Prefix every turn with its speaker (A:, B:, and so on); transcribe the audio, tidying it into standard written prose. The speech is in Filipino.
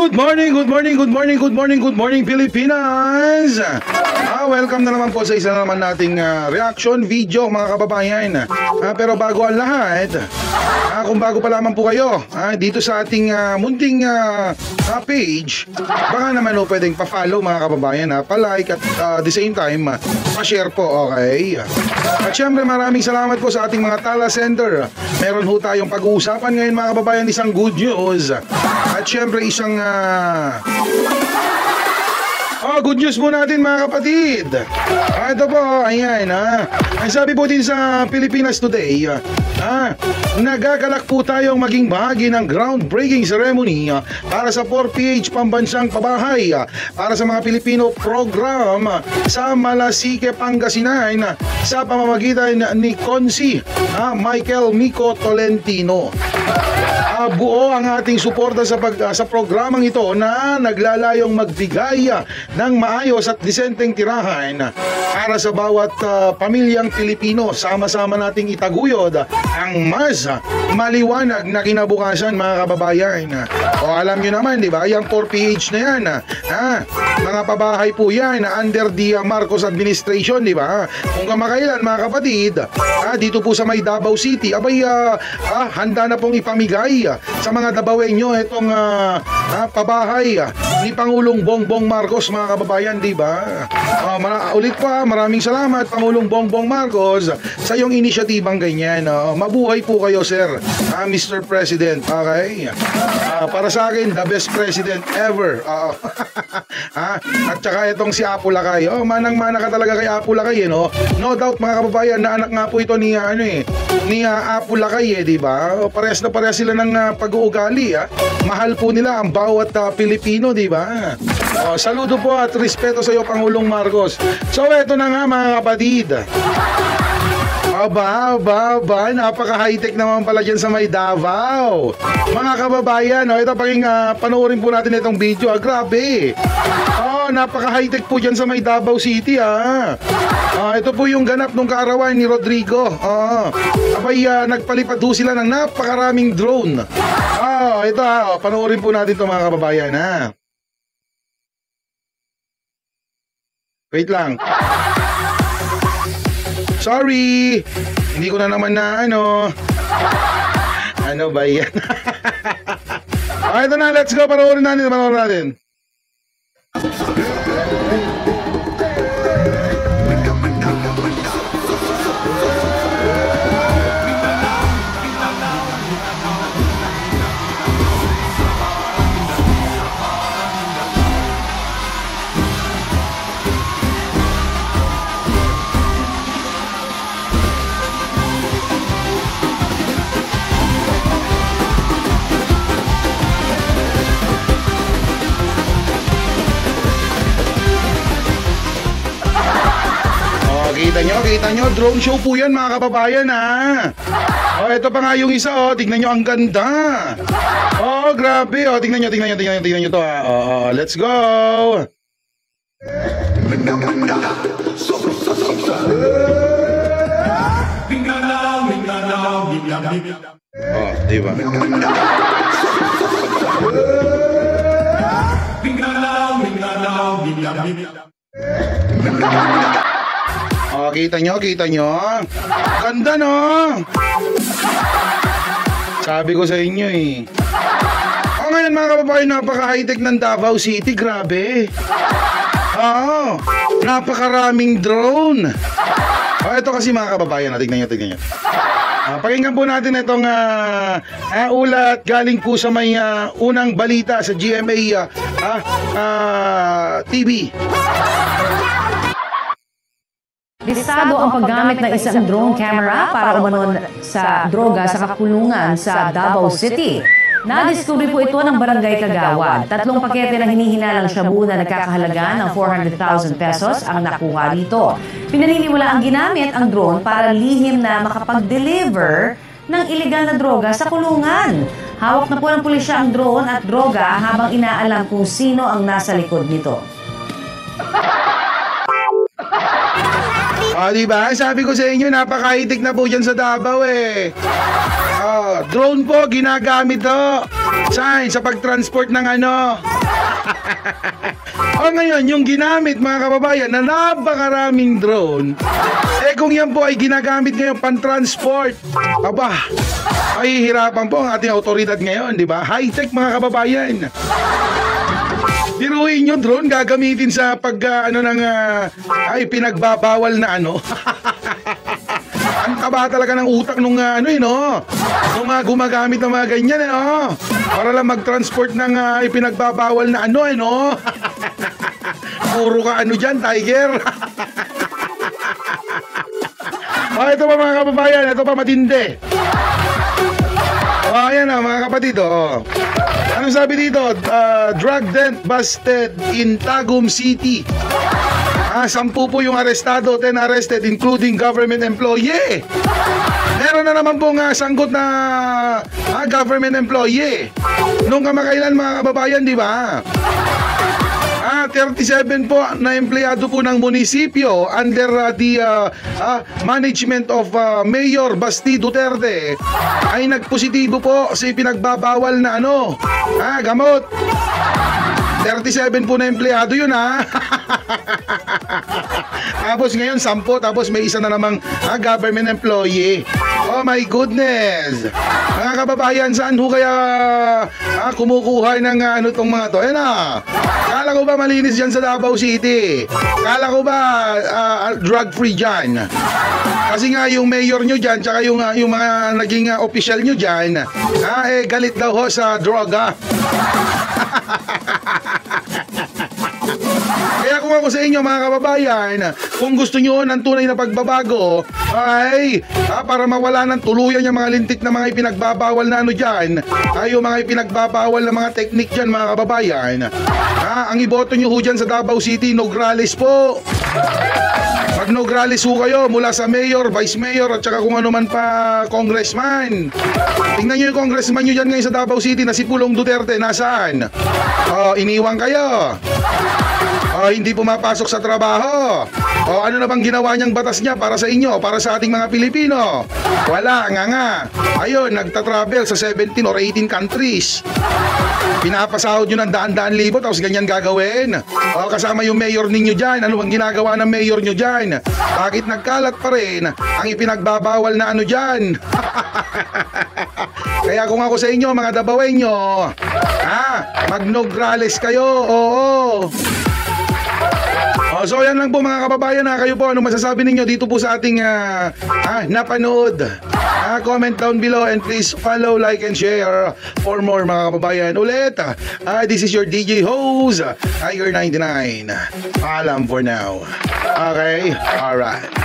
A: Good morning, good morning, good morning, good morning, good morning Pilipinas! Welcome na naman po sa isa na naman nating reaction video mga kababayan. Pero bago ang lahat, kung bago pa lamang po kayo dito sa ating munting page, baka naman pwedeng pa-follow mga kababayan, pa-like at the same time, pa-share po, okay? At syempre maraming salamat po sa ating mga Tala Center. Meron ho tayong pag-uusapan ngayon mga kababayan, isang good news. At syempre isang good news po natin mga kapatid. Ito po, ayan ang sabi po din sa Pilipinas Today, nagagalak po tayong maging bahagi ng groundbreaking ceremony para sa 4PH Pambansang Pabahay para sa mga Pilipino program sa Malasike, Pangasinan sa pamamagitan ni Consi Michael Mico Tolentino. Buo ang ating suporta sa programang ito na naglalayong magbigay ng maayos at disenteng tirahan para sa bawat pamilyang Pilipino. Sama-sama nating itaguyod ang mas maliwanag na kinabukasan mga kababayan. Alam nyo naman, di ba? Yung 4PH na yan, mga pabahay po yan under the Marcos administration, di ba? Kung kamakailan mga kapatid, dito po sa may Davao City, handa na pong ipamigay sa mga Dabawenyo itong pabahay ni Pangulong Bongbong Marcos mga kababayan, di ba? Ulit pa, maraming salamat Pangulong Bongbong Marcos sa iyong inisyatibang ganyan. Mabuhay po kayo sir, Mr. President, okay? Para sa akin, the best president ever. At saka itong si Apo Lakay, manang-mana ka talaga kay Apo Lakay, no? No doubt mga kababayan, na anak nga po ito ni Apo Lakay, di ba? Parehas na parehas sila ng pag-uugali, mahal po nila ang bawat Pilipino, di ba? Saludo po at respeto sa iyo Pangulong Marcos. So eto na nga mga kapatid. Napaka-high-tech naman pala dyan sa may Davao. Mga kababayan, ito panoorin po natin itong video. Grabe. Napaka-high-tech po dyan sa may Davao City. Ito po yung ganap nung kaarawan ni Rodrigo. Nagpalipad po sila ng napakaraming drone. Ito panoorin po natin ito mga kababayan. Wait lang. Sorry, hindi ko na naman na ano ba yan? Ito na, let's go, panoorin natin. Kita nyo, drone show po yan mga kababayan ito pa nga yung isa tignan nyo, ang ganda. Grabe, tignan nyo to let's go. Diba? Kita nyo? Ganda, no? Sabi ko sa inyo ngayon mga kababayan, napaka-high-tech ng Davao City. Grabe. Napakaraming drone. Ito kasi mga kababayan, tignan nyo. Pakinggan po natin itong ulat galing po sa may unang balita sa GMA TV.
B: Lisado ang paggamit ng isang drone camera para umanon sa droga sa kakulungan sa Davao City. Nadiskubre po ito ng Barangay Kagawad. 3 pakete ng hinihinalang shabu na nagkakahalaga ng 400,000 pesos ang nakuha rito. Pinaniniwala ang ginamit ang drone para lihim na makapag-deliver ng ilegal na droga sa kulungan. Hawak na po ng pulisya ang drone at droga habang inaalam kung sino ang nasa likod nito.
A: Diba? Sabi ko sa inyo, napaka-high-tech na po dyan sa Davao Drone po, ginagamit to. Saan? Sa pag-transport ng ano? Ngayon, yung ginamit mga kababayan na napakaraming drone, kung yan po ay ginagamit ngayon pan-transport, ay hirapan po ang ating autoridad ngayon, di ba? High-tech mga kababayan. Biruin yung drone gagamitin sa pinagbabawal na ano. Ang taba talaga ng utak nung nung gumagamit ng mga ganyan para lang mag-transport ng ipinagbabawal na Puro ka dyan, Tiger. Ito pa mga kababayan, ito pa matindi. Ayan mga kapatid, Ano sabi dito? Drug dent busted in Tagum City. 10 po yung arestado, 10 arrested including government employee. Meron na naman pong sanggot na government employee. Nung kamakailan mga kababayan, di ba? 37 po na empleyado po ng munisipyo under the management of Mayor Basti Duterte ay nagpositibo po sa ipinagbabawal na gamot. 37 po na empleyado yun Tapos ngayon 10, tapos may isa na namang government employee. Oh my goodness. Mga kababayan, saan ho kaya kumukuha ng tong mga to? Kala ko ba malinis dyan sa Davao City? Kala ko ba drug free dyan? Kasi nga yung mayor nyo dyan, tsaka yung mga naging official nyo dyan, galit daw ho sa droga. Kaya kung ako sa inyo mga kababayan, kung gusto nyo ng tunay na pagbabago, para mawala ng tuluyan yung mga lintik na mga ipinagbabawal na dyan, yung mga ipinagbabawal na mga teknik dyan mga kababayan, ang iboto nyo ho dyan sa Davao City, Nograles po. Pag Nograles ho kayo mula sa mayor, vice mayor at saka kung ano man pa congressman. Tingnan nyo yung congressman nyo dyan ngayon sa Davao City na si Pulong Duterte, nasaan? Iniwan kayo. Hindi pumapasok sa trabaho. Ano na bang ginawa niyang batas niya para sa inyo, para sa ating mga Pilipino? Wala, nga. Ayun, nagta-travel sa 17 or 18 countries. Pinapasahod nyo ng daan-daan libo, tapos ganyan gagawin. Kasama yung mayor ninyo dyan. Ano bang ginagawa ng mayor nyo dyan? Bakit nagkalat pa rin ang ipinagbabawal na dyan? Kaya kung ako sa inyo, mga Dabawenyo, mag-Nograles kayo, So yan lang po mga kababayan, kayo po, ano masasabi ninyo dito po sa ating napanood? Comment down below and please follow, like, and share for more mga kababayan. Ulit, this is your DJ host, Tiger 99. Paalam for now. Okay? Alright.